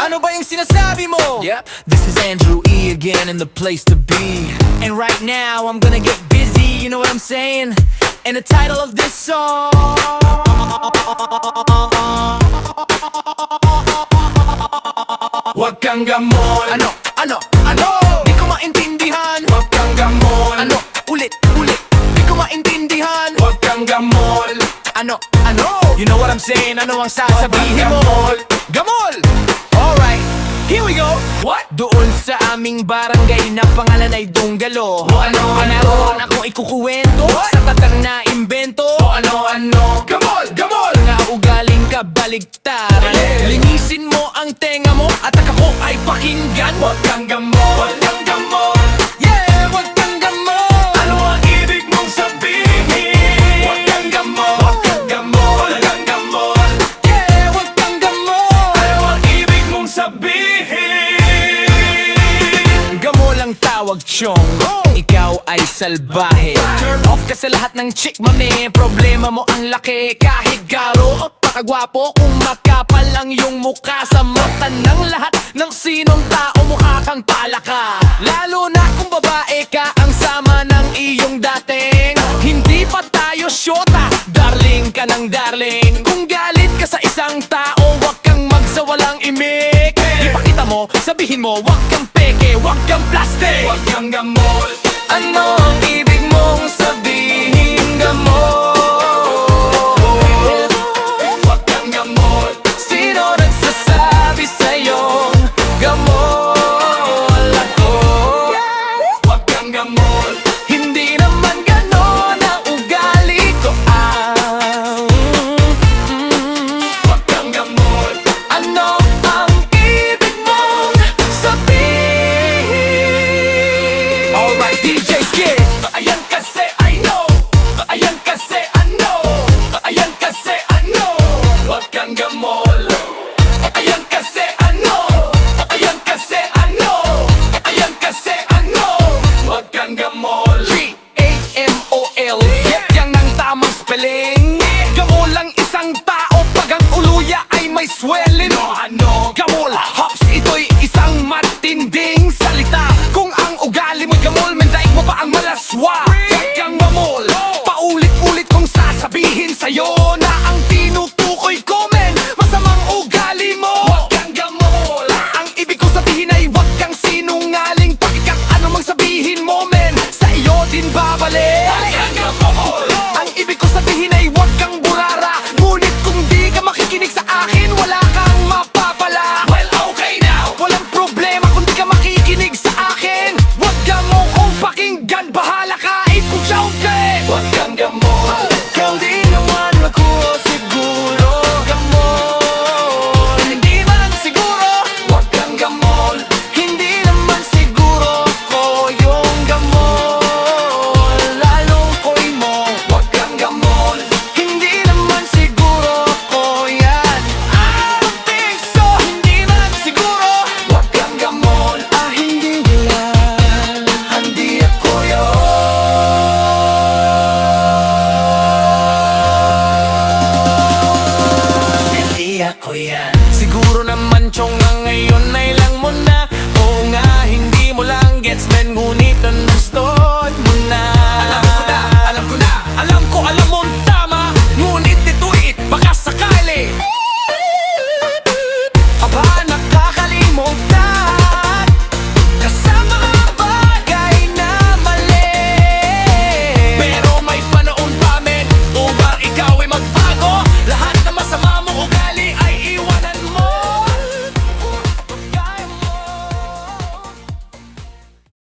Ano ba yung sinasabi mo? Yep, this is Andrew E again in the place to be. And right now I'm gonna get busy, you know what I'm saying? And the title of this song, Huwag kang gamol. Ano? Di ko maintindihan. Huwag kang gamol. Ano? Ulit Di ko maintindihan. Huwag kang gamol. Ano? You know what I'm saying? Ano ang sasabihin mo? Gamol! Alright, here we go! What? Doon sa aming barangay na pangalan ay Donggalo. O ano? Meron akong ikukuwento sa tatang na imbento. O ano? Gamol! Nga ugaling kabaligtaran. Linisin mo ang tenga mo at ako ay pakinggan. Huwag kang gamol. Huwag kang gamol. Yeah, wag kang gamol. Ano ang ibig mong sabihin? Huwag kang gamol. Huwag kang gamol. Huwag kang gamol. Yeah, wag kang gamol. Ano ang ibig mong sabihin? Gamol ang tawag, chong. Ikaw ay salbahe. Turn off ka sa lahat ng chick, mami. Problema mo ang laki. Kahit garo o pakagwapo, kung makapal lang yung mukha sa mata ng lahat ng sinong tao, mukha kang palaka. Lalo na kung babae ka ang sama ng iyong dating. Hindi pa tayo syota, darling ka ng darling. Kung galit ka sa isang tao, wag kang magsawalang imik. Ipakita mo, sabihin mo, wag kang peke, wag kang plastic. Huwag kang gamol. Ano ang ibig mong sabihin, gamol? Huwag kang gamol. Sino nagsasabi sa'yong gamol ako? Huwag kang gamol. Hindi naman ganon ang ugali ko, Huwag kang gamol. Ano ang ibig mong sabihin? Alright, DJ Skid. Ayan kasi I know. Ayan kasi ano. Ayan kasi ano. Huwag kang gamol. Ayan kasi ano. Ayan kasi ano. Ayan kasi ano. Huwag kang gamol. Gamol. Yan ang tamang spelling. Gamol lang isang tao pag ang uluya ay may swelling. Ano? Gamol